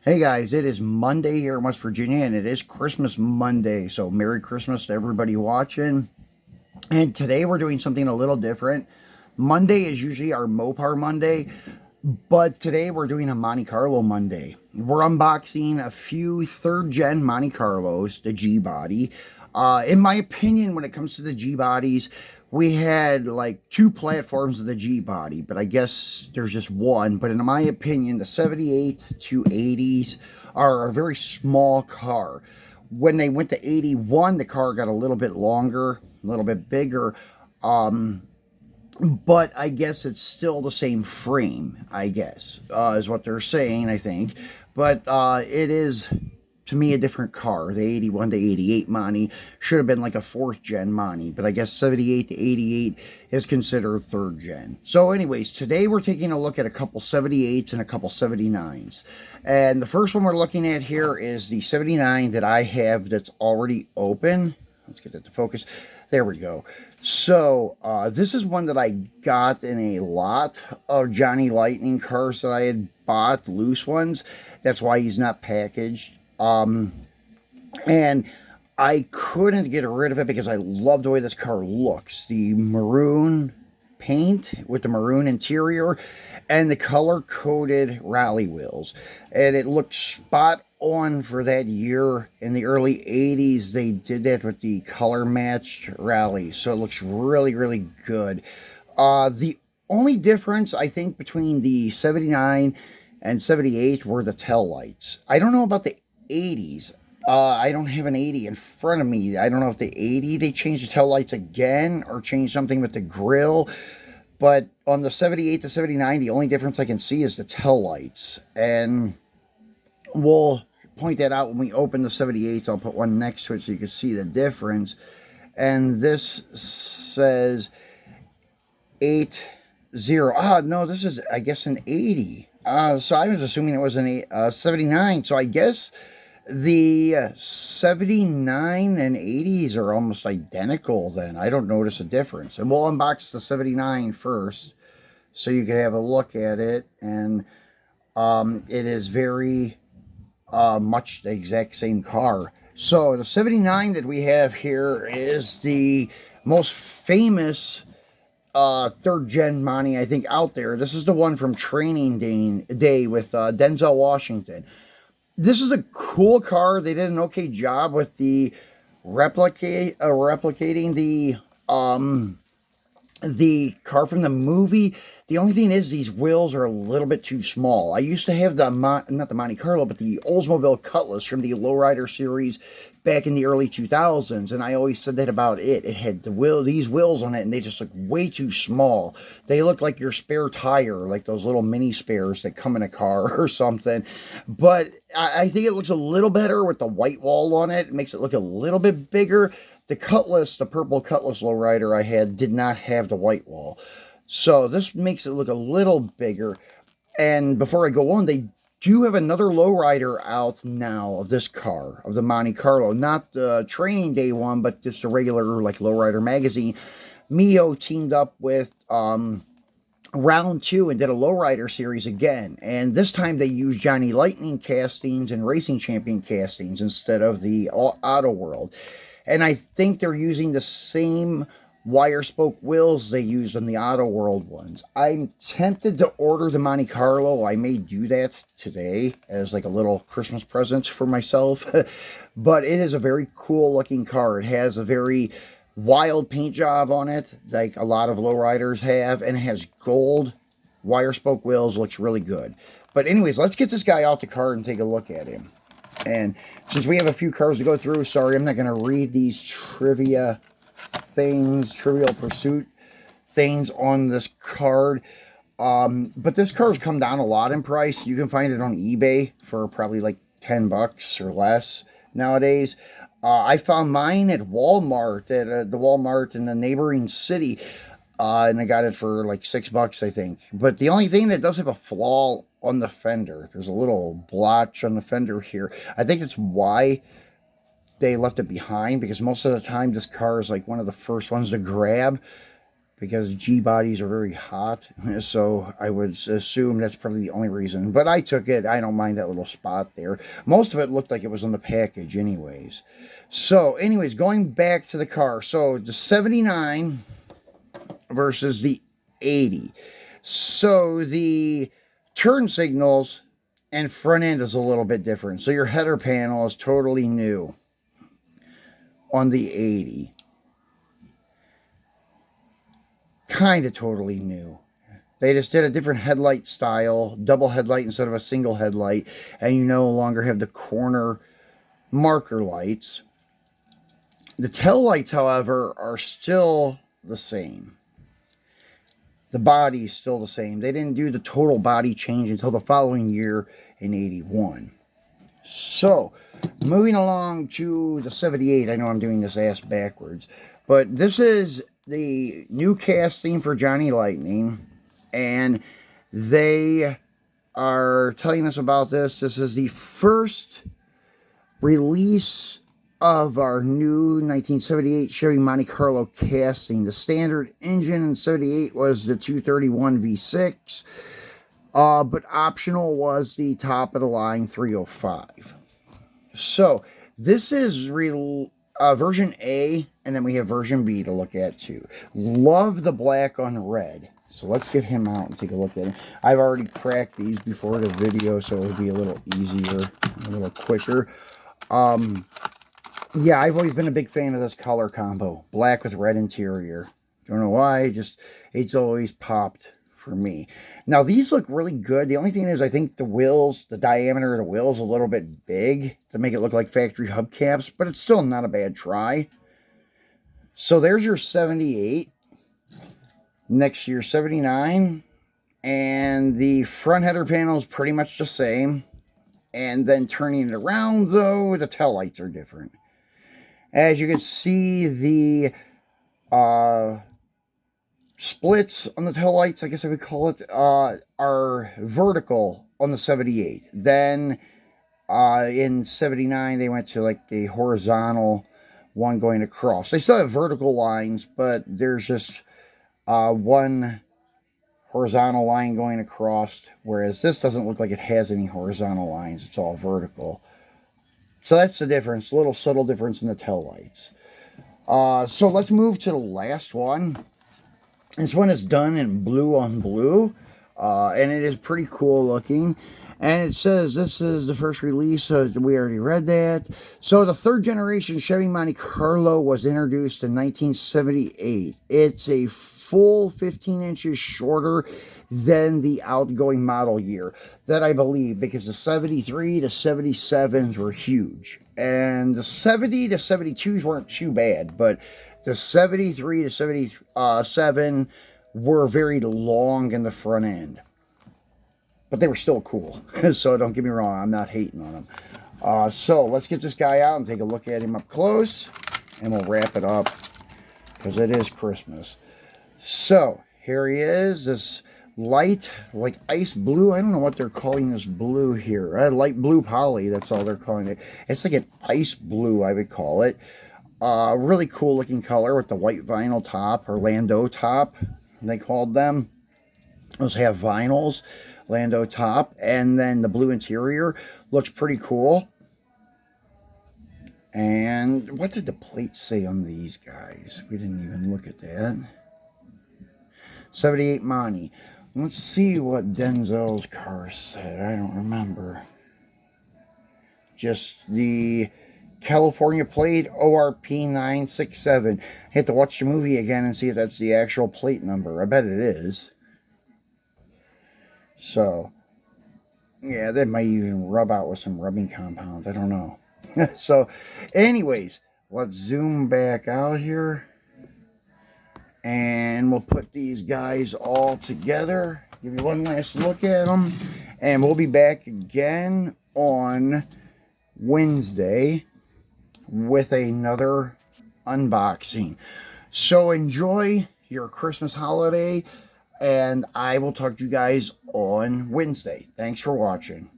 Hey guys, it is Monday here in West Virginia, and it is Christmas Monday. So Merry Christmas to everybody watching. And today we're doing something a little different. Monday is usually our Mopar Monday, but today we're doing a Monte Carlo Monday. We're unboxing a few third gen Monte Carlos, the G body. In my opinion, when it comes to the G bodies, we had like two platforms of the G body, but I guess there's just one. But in my opinion, the 78 to 80s are a very small car. When they went to 81, the car got a little bit longer, a little bit bigger. But I guess it's still the same frame, I guess, is what they're saying, I think. But it is, to me, a different car. The 81 to 88 Monte should have been like a 4th gen Monte, but I guess 78 to 88 is considered 3rd gen. So anyways, today we're taking a look at a couple 78s and a couple 79s. And the first one we're looking at here is the 79 that I have that's already open. Let's get it to focus. There we go. So this is one that I got in a lot of Johnny Lightning cars that I had bought, loose ones. That's why he's not packaged. And I couldn't get rid of it because I love the way this car looks. The maroon paint with the maroon interior and the color-coded rally wheels. And it looks spot on for that year. In the early 80s, they did that with the color-matched rally. So it looks really, really good. The only difference, I think, between the 79 and 78 were the tail lights. I don't know about the 80s. I don't have an 80 in front of me. I don't know if the 80 they changed the tail lights again or changed something with the grill. But on the 78 to 79, the only difference I can see is the tail lights. And we'll point that out when we open the 78s. I'll put one next to it so you can see the difference. And this says 80. No, this is, I guess, an 80. So I was assuming it was an 79. So I guess the 79 and 80s are almost identical then. I don't notice a difference. And we'll unbox the 79 first so you can have a look at it. And it is very much the exact same car. So the 79 that we have here is the most famous 3rd gen Monte I think out there. This is the one from Training Day with Denzel Washington. This is a cool car. They did an okay job with the replicating the car from the movie. The only thing is these wheels are a little bit too small. I used to have the, not the Monte Carlo, but the Oldsmobile Cutlass from the Lowrider series back in the early 2000s, and I always said that about it. It had these wheels on it, and they just look way too small. They look like your spare tire, like those little mini spares that come in a car or something. But I think it looks a little better with the white wall on it. It makes it look a little bit bigger. The Cutlass, the purple Cutlass Lowrider I had, did not have the white wall. So this makes it look a little bigger. And before I go on, they do have another lowrider out now of this car, of the Monte Carlo. Not the Training Day one, but just a regular like lowrider magazine. Mio teamed up with Round 2 and did a lowrider series again. And this time they used Johnny Lightning castings and Racing Champion castings instead of the Auto World. And I think they're using the same wire spoke wheels they used on the Auto World ones. I'm tempted to order the Monte Carlo. I may do that today as like a little Christmas present for myself. But it is a very cool looking car. It has a very wild paint job on it, like a lot of lowriders have, and it has gold wire spoke wheels. Looks really good. But anyways, let's get this guy out the car and take a look at him. And since we have a few cars to go through, sorry, I'm not going to read these trivia things, Trivial Pursuit things on this card. But this car has come down a lot in price. You can find it on eBay for probably like 10 bucks or less nowadays. I found mine at Walmart, at the Walmart in the neighboring city. And I got it for like 6 bucks, I think. But the only thing that does have a flaw on the fender, there's a little blotch on the fender here. I think that's why they left it behind, because most of the time this car is like one of the first ones to grab. because G bodies are very hot. So I would assume that's probably the only reason. But I took it. I don't mind that little spot there. Most of it looked like it was on the package anyways. So anyways, going back to the car. So the 79 versus the 80. So the turn signals and front end is a little bit different. So your header panel is totally new on the 80. Kind of totally new. They just did a different headlight style, double headlight instead of a single headlight, and you no longer have the corner marker lights. The tail lights, however, are still the same. The body's still the same. They didn't do the total body change until the following year in 81. So, moving along to the 78. I know I'm doing this ass backwards, but this is the new casting for Johnny Lightning, and they are telling us about this. This is the first release of our new 1978 Chevy Monte Carlo casting. The standard engine in 78 was the 231 V6, but optional was the top of the line 305. So this is version A, and then we have version B to look at too. Love the black on red. So let's get him out and take a look at him. I've already cracked these before the video, so it'll be a little easier, a little quicker. Yeah, I've always been a big fan of this color combo. Black with red interior. Don't know why, just it's always popped for me. Now, these look really good. The only thing is, I think the wheels, the diameter of the wheels is a little bit big to make it look like factory hubcaps, but it's still not a bad try. So there's your 78. Next to your 79. And the front header panel is pretty much the same. And then turning it around, though, the tail lights are different. As you can see, the splits on the tail lights, I guess I would call it, are vertical on the 78. Then in 79, they went to like the horizontal one going across. They still have vertical lines, but there's just one horizontal line going across, whereas this doesn't look like it has any horizontal lines. It's all vertical. So that's the difference, a little subtle difference in the tail lights. So let's move to the last one. This one is done in blue on blue, and it is pretty cool looking. And it says this is the first release, we already read that. So the third generation Chevy Monte Carlo was introduced in 1978. It's a full 15 inches shorter than the outgoing model year. That I believe, because the 73 to 77s were huge. And the 70 to 72s weren't too bad, but the 73 to 77 were very long in the front end. But they were still cool. So don't get me wrong, I'm not hating on them. So let's get this guy out and take a look at him up close. And we'll wrap it up, because it is Christmas. So here he is, this light, like ice blue. I don't know what they're calling this blue here. Light blue poly, that's all they're calling it. It's like an ice blue, I would call it. Really cool looking color with the white vinyl top, or Lando top, they called them. Those have vinyls, Lando top, and then the blue interior looks pretty cool. And what did the plates say on these guys? We didn't even look at that. 78 Monte. Let's see what Denzel's car said. I don't remember. Just the California plate, ORP 967. I have to watch the movie again and see if that's the actual plate number. I bet it is. So, yeah, that might even rub out with some rubbing compound. I don't know. So, anyways, let's zoom back out here. And we'll put these guys all together. Give you one last look at them. And we'll be back again on Wednesday with another unboxing. So enjoy your Christmas holiday. And I will talk to you guys on Wednesday. Thanks for watching.